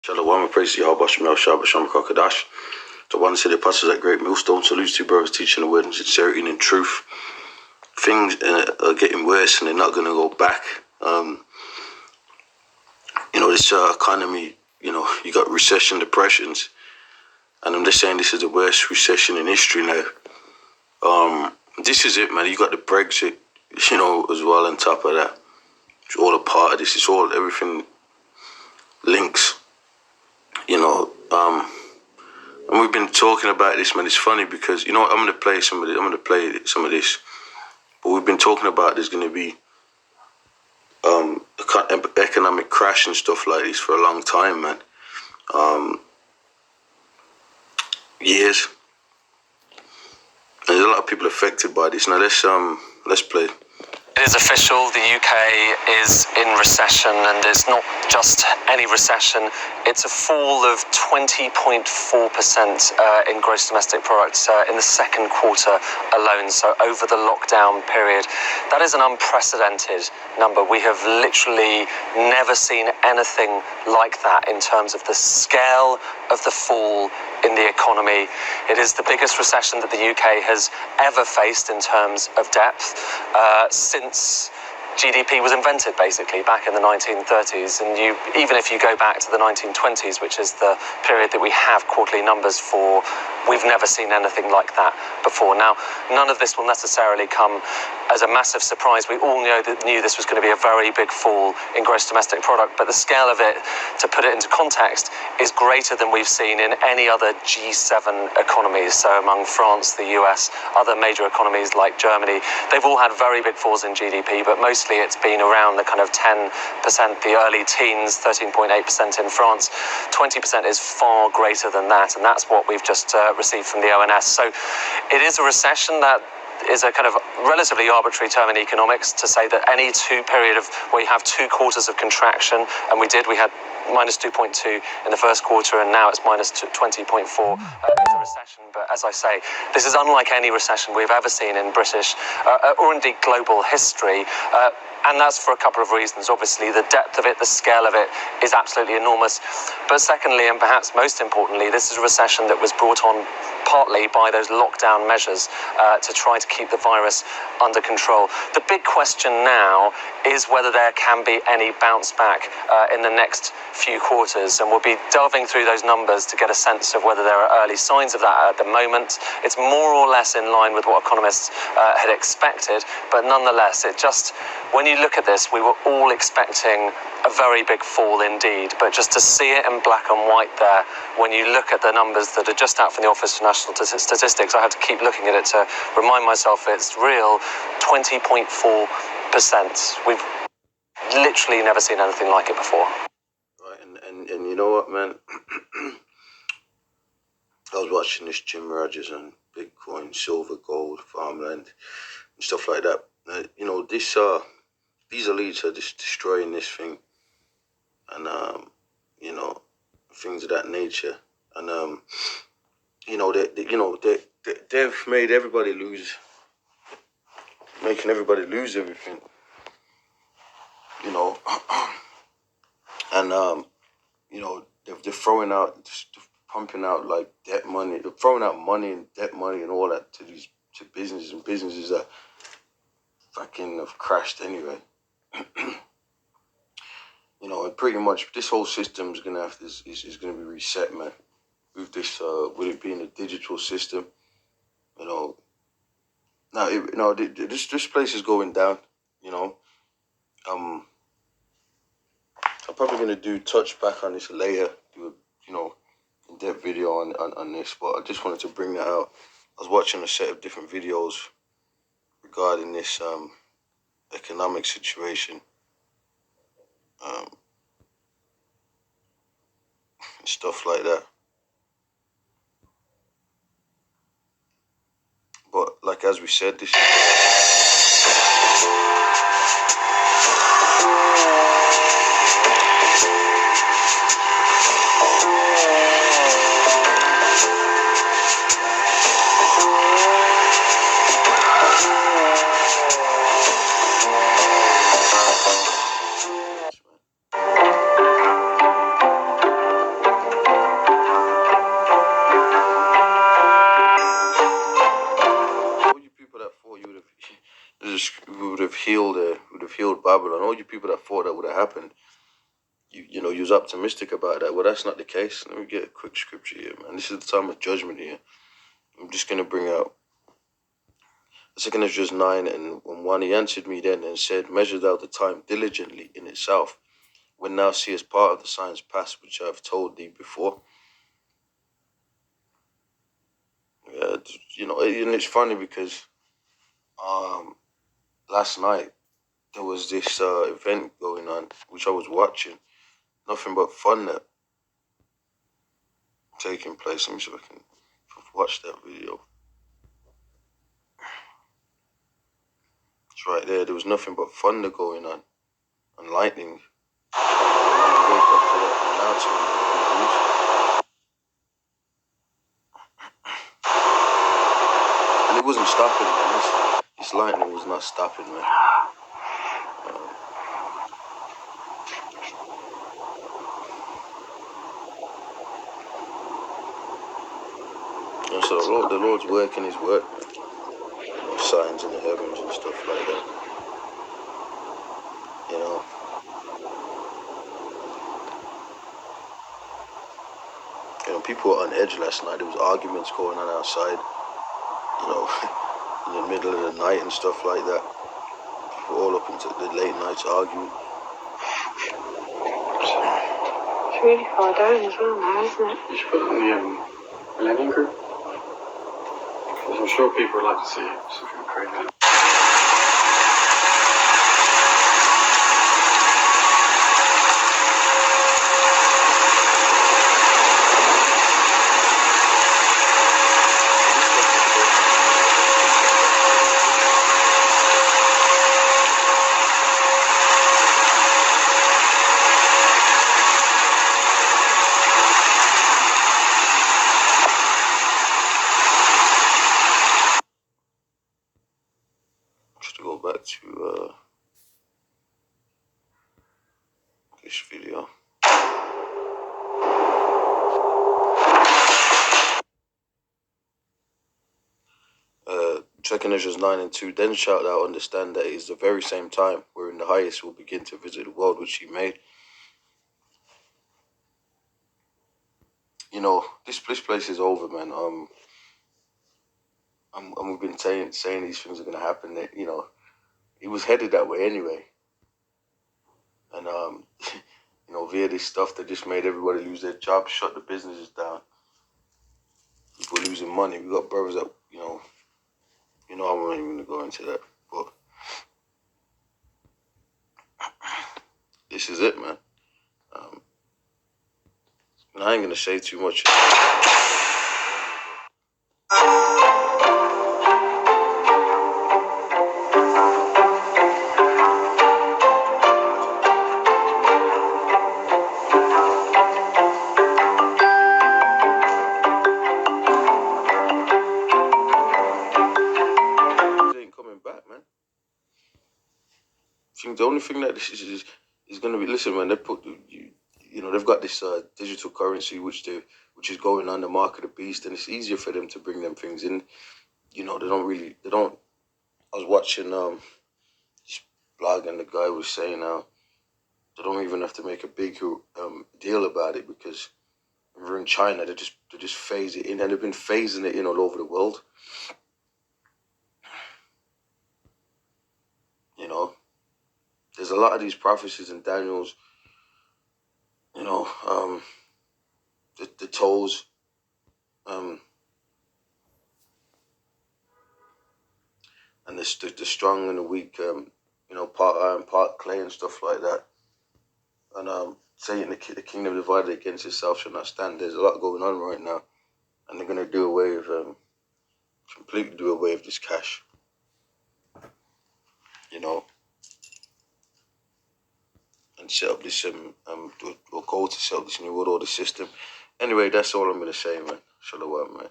Shalom, and praise the Yahweh, Shemel, Shabbat, Shem, Kakadash. The one said the apostles at Great Millstone, salutes to brothers teaching the word in sincerity and in truth. Things are getting worse and they're not going to go back. This economy, you got recession, depressions, and I'm just saying this is the worst recession in history now. This is it, man. You got the Brexit, as well on top of that. It's all a part of this. It's all, everything links, and we've been talking about this, man. It's funny because, I'm going to play some of this, but we've been talking about there's going to be economic crash and stuff like this for a long time, man. Years. And there's a lot of people affected by this. Now let's play. It is official, the UK is in recession, and it's not just any recession, it's a fall of 20.4% in gross domestic product in the second quarter alone, so over the lockdown period. That is an unprecedented number. We have literally never seen anything like that in terms of the scale of the fall in the economy. It is the biggest recession that the UK has ever faced in terms of depth since GDP was invented, basically, back in the 1930s. And even if you go back to the 1920s, which is the period that we have quarterly numbers for, we've never seen anything like that before. Now, none of this will necessarily come as a massive surprise. We all knew this was going to be a very big fall in gross domestic product, but the scale of it, to put it into context, is greater than we've seen in any other G7 economies. So among France, the US, other major economies like Germany, they've all had very big falls in GDP, but mostly it's been around the kind of 10%, the early teens, 13.8% in France. 20% is far greater than that, and that's what we've just received from the ONS. So it is a recession. That is a kind of relatively arbitrary term in economics to say that any period where you have 2 quarters of contraction, and we had minus 2.2 in the first quarter, and now it's minus 20.4 is a recession. But as I say, this is unlike any recession we've ever seen in British or indeed global history. And that's for a couple of reasons. Obviously, the depth of it, the scale of it is absolutely enormous. But secondly, and perhaps most importantly, this is a recession that was brought on partly by those lockdown measures to try to keep the virus under control. The big question now is whether there can be any bounce back in the next few quarters. And we'll be delving through those numbers to get a sense of whether there are early signs of that at the moment. It's more or less in line with what economists had expected. But nonetheless, when you look at this, we were all expecting a very big fall indeed, but just to see it in black and white there, when you look at the numbers that are just out from the Office for National Statistics, I have to keep looking at it to remind myself it's real, 20.4%. We've literally never seen anything like it before. Right, and you know what, man? I was watching this Jim Rogers on Bitcoin, silver, gold, farmland, and stuff like that. These elites are just destroying this thing, and things of that nature, and they've made everybody lose, making everybody lose everything, and they're throwing out, pumping out like debt money, they're throwing out money and debt money and all that to businesses, and businesses that fucking have crashed anyway. And pretty much this whole system is gonna is gonna be reset, man. With this, with it being a digital system, now this place is going down. I'm probably gonna touch back on this later, do a in-depth video on this, but I just wanted to bring that out. I was watching a set of different videos regarding this economic situation, and stuff like that. But like as we said, this is healed Babylon. All you people that thought that would have happened, you know, you was optimistic about that. Well, that's not the case. Let me get a quick scripture here, man. This is the time of judgment here. I'm just gonna bring out 2 Ezra 9 and 1. He answered me then and said, measure thou the time diligently in itself, when thou seest part of the signs past which I have told thee before. Yeah, you know, and it's funny because last night there was this event going on which I was watching. Nothing but fun that taking place. Let me see if I can watch that video. It's right there. There was nothing but thunder going on and lightning. I remember wake up to that announcement on the news. And it wasn't stopping, man. This lightning was not stopping, man. And so the Lord's working his work, man. You know, signs in the heavens and stuff like that. You know. You know, people were on edge last night. There was arguments going on outside, you know, in the middle of the night and stuff like that. People all up into the late nights arguing. It's really far down as well now, isn't it? You should put it in the Millennium Group. Because I'm sure people would like to see something crazy. Go back to this video. Second Ezra 9 and 2. Then shalt thou understand that it is the very same time wherein the highest will begin to visit the world which he made. You know, this place is over, man. We've been saying these things are gonna happen. That, you know, it was headed that way anyway. And you know, via this stuff that just made everybody lose their jobs, shut the businesses down. People losing money. We got brothers that, you know, I'm not even gonna go into that, but this is it, man. And I ain't gonna say too much. The only thing that this is going to be, listen, man, they put, you know, they've got this digital currency which is going on the mark of the beast, and it's easier for them to bring them things in. You know, they don't. I was watching this blog, and the guy was saying they don't even have to make a big deal about it, because over in China they just phase it in, and they've been phasing it in all over the world. You know. There's a lot of these prophecies in Daniel's, you know, the toes, and the strong and the weak, you know, part iron, part clay and stuff like that. And saying the kingdom divided against itself shall not stand. There's a lot going on right now, and they're going to do away with, completely do away with this cash, you know. And set up this or go to set up this new world order system. Anyway, that's all I'm gonna say, man. Shalom, man.